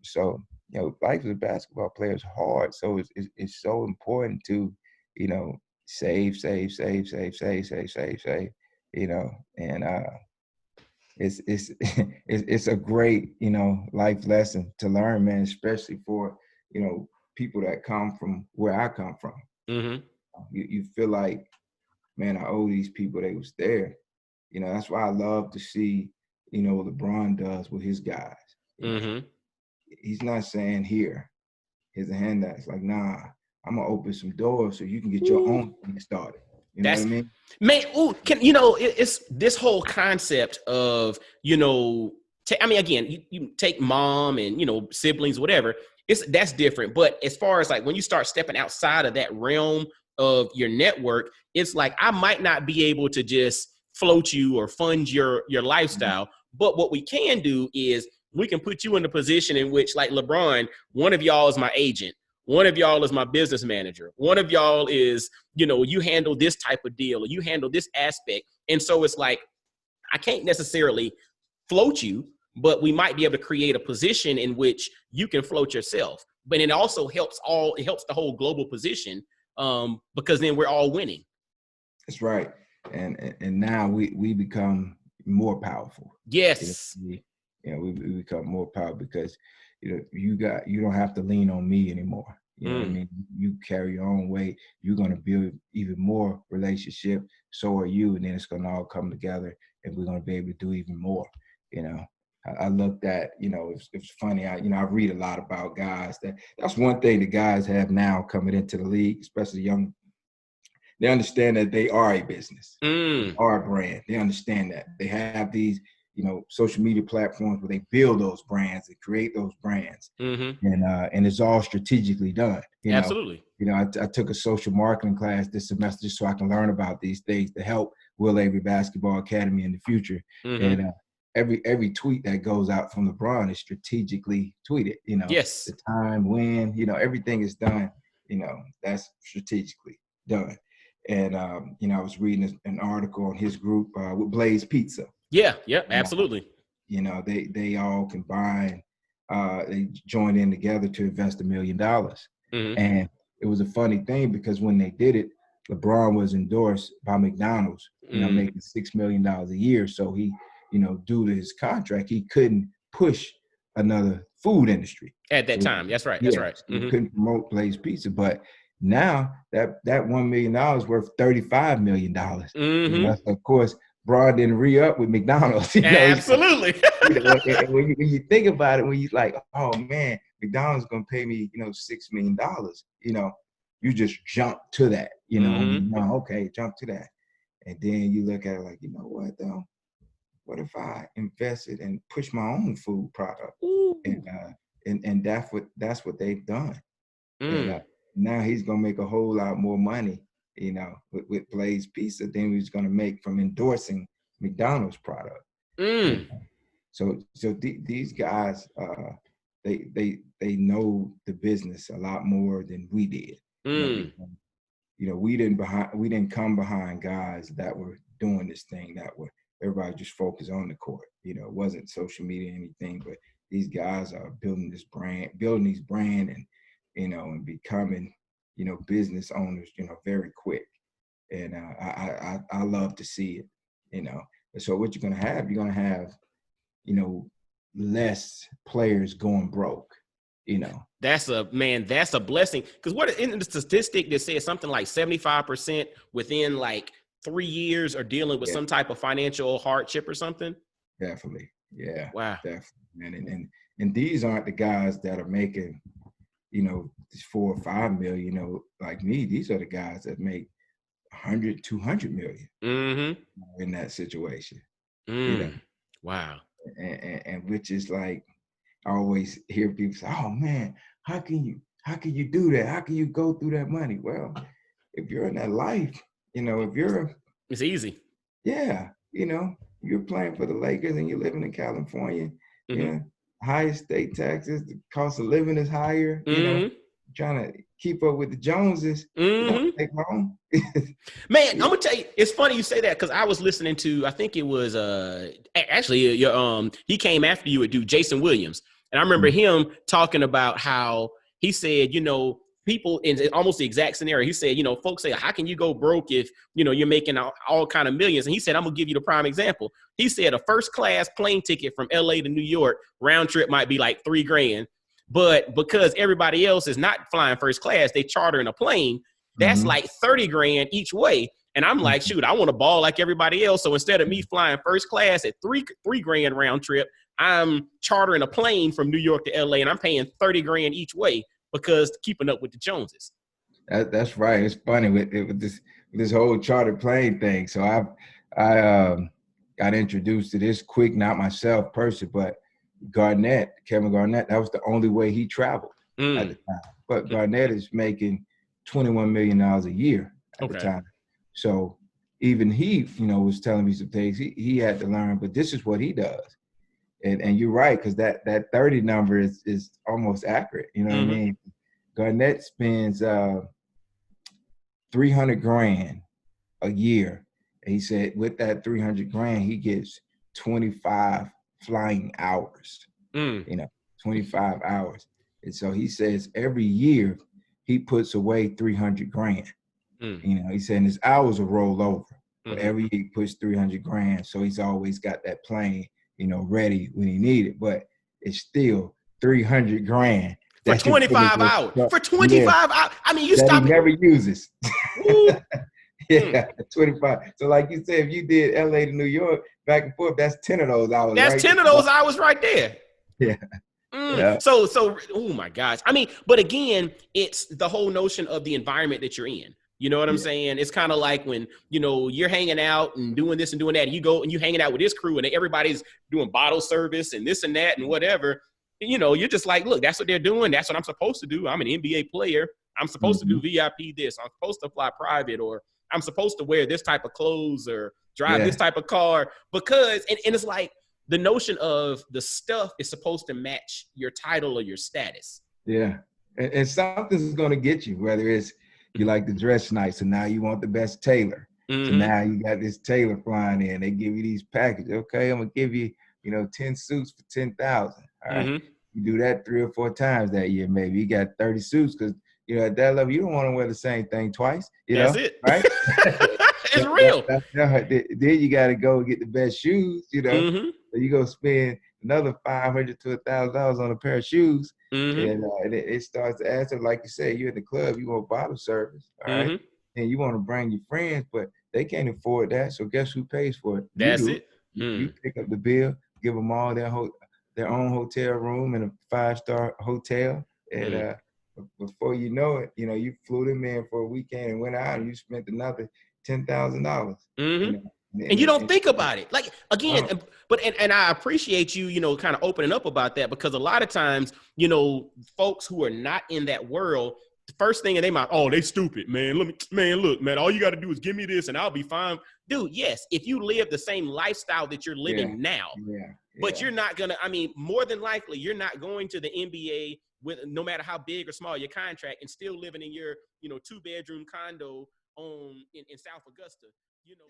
So, life as a basketball player is hard. So it's so important to, save, save, save, save, save, save, save, save, and it's it's a great, life lesson to learn, man, especially for, people that come from where I come from. Mm-hmm. You feel like, man, I owe these people they was there. That's why I love to see, what LeBron does with his guys. Mm-hmm. He's not saying here's a handout. It's like, nah, I'm gonna open some doors so you can get your own thing started. You know what I That's mean? man. Ooh, it's this whole concept of I mean, again, you take mom and siblings, whatever. That's different. But as far as like when you start stepping outside of that realm of your network, it's like I might not be able to just float you or fund your lifestyle. But what we can do is we can put you in a position in which, like LeBron, one of y'all is my agent. One of y'all is my business manager. One of y'all is, you handle this type of deal or you handle this aspect. And so it's like, I can't necessarily float you, but we might be able to create a position in which you can float yourself. But it also helps the whole global position because then we're all winning. That's right. And now we become more powerful. Yes. We become more powerful because you don't have to lean on me anymore. You know what I mean? You carry your own weight. You're gonna build even more relationship. So are you, and then it's gonna all come together, and we're gonna be able to do even more. I looked at, it's funny. I read a lot about guys. That's one thing the guys have now coming into the league, especially young. They understand that they are a business, they are a brand. They understand that they have these, social media platforms where they build those brands and create those brands, and it's all strategically done. Absolutely. I took a social marketing class this semester just so I can learn about these things to help Will Avery Basketball Academy in the future. And every tweet that goes out from LeBron is strategically tweeted. Yes. The time, when, everything is done. That's strategically done. And I was reading an article on his group with Blaze Pizza. Yeah, absolutely. They all combined, they joined in together to invest $1 million. And it was a funny thing because when they did it, LeBron was endorsed by McDonald's, making $6 million a year. So he, due to his contract, he couldn't push another food industry at that time. That's right. Yeah, That's right. so he couldn't promote Blaze Pizza, but now that $1 million is worth $35 million. So of course, Broad didn't re-up with McDonald's. Absolutely. And when you think about it, when you like, oh man, McDonald's gonna pay me, $6 million. You just jump to that. Okay, jump to that, and then you look at it like, you know what though? What if I invested and push my own food product? And that's what they've done. And now he's gonna make a whole lot more money, with Blaze Pizza than he's gonna make from endorsing McDonald's product. So these guys, they know the business a lot more than we did. We didn't come behind guys that were doing this thing that were everybody just focused on the court. It wasn't social media or anything, but these guys are building these brand and and becoming business owners very quick. And I love to see it. And so what you're gonna have less players going broke. That's a blessing. Because what in the statistic that says something like 75% within like 3 years are dealing with some type of financial hardship or something. Definitely. Yeah. Wow. Definitely. And these aren't the guys that are making, 4 or 5 million, like me. These are the guys that make 100, 200 million in that situation. Wow. And which is like, I always hear people say, oh man, how can you do that? How can you go through that money? Well, if you're in that life, it's easy. Yeah. You're playing for the Lakers and you're living in California, highest state taxes, the cost of living is higher, trying to keep up with the Joneses, take home. Man, I'm gonna tell you, it's funny you say that because I was listening to, I think it was actually he came after you would do Jason Williams. And I remember him talking about how he said, you know, people in almost the exact scenario. He said, you know, folks say, how can you go broke if, you know, you're making all kind of millions? And he said, I'm going to give you the prime example. He said a first class plane ticket from LA to New York round trip might be like $3,000. But because everybody else is not flying first class, they chartering a plane. That's like 30 grand each way. And I'm like, shoot, I want to ball like everybody else. So instead of me flying first class at three grand round trip, I'm chartering a plane from New York to LA and I'm paying 30 grand each way because keeping up with the Joneses. That's right. It's funny with this whole chartered plane thing. So I got introduced to this quick, not myself personally, but Kevin Garnett, that was the only way he traveled at the time. But Garnett is making $21 million a year at the time. So even he, you know, was telling me some things he had to learn, but this is what he does. And you're right, because that 30 number is almost accurate. You know what I mean? Garnett spends 300 grand a year. And he said with that 300 grand, he gets 25 flying hours. You know, 25 hours. And so he says every year he puts away 300 grand. You know, he's saying his hours will roll over, but every year he puts 300 grand. So he's always got that plane, you know, ready when he need it. But it's still 300 grand. For 25 hours. For 25 hours. I mean, you that stop he never uses. Yeah, 25. So like you said, if you did LA to New York back and forth, that's 10 of those hours. That's right 10 there. of those hours right there. Yeah. Yeah. So, oh my gosh. I mean, but again, it's the whole notion of the environment that you're in. You know what I'm saying? It's kind of like when, you know, you're hanging out and doing this and doing that, and you go and you hanging out with this crew and everybody's doing bottle service and this and that and whatever. You know, you're just like, look, that's what they're doing. That's what I'm supposed to do. I'm an NBA player. I'm supposed to do VIP this. I'm supposed to fly private, or I'm supposed to wear this type of clothes or drive this type of car because, and it's like the notion of the stuff is supposed to match your title or your status. Yeah. And something's going to get you, whether it's you like to dress nice, so now you want the best tailor. So now you got this tailor flying in. They give you these packages. Okay, I'm going to give you, you know, 10 suits for 10,000. All right. You do that 3 or 4 times that year, maybe. You got 30 suits because, you know, at that level, you don't want to wear the same thing twice. That's it. Right? It's real. Then you got to go get the best shoes, you know. So you go spend another $500 to $1,000 on a pair of shoes. And it starts to add up. Like you say, you're at the club, you want bottle service, all right? And you want to bring your friends, but they can't afford that. So guess who pays for it? That's it. You pick up the bill, give them all their own hotel room in a 5-star hotel. And before you know it, you know, you flew them in for a weekend and went out and you spent another $10,000. You know? And you don't think about it. Like, again, and I appreciate you, you know, kind of opening up about that, because a lot of times, you know, folks who are not in that world, the first thing in their mind, oh, they stupid, man. Look, man, all you got to do is give me this and I'll be fine. Dude, yes, if you live the same lifestyle that you're living now, but you're not going to, I mean, more than likely, you're not going to the NBA with no matter how big or small your contract and still living in your, you know, 2-bedroom condo in South Augusta, you know.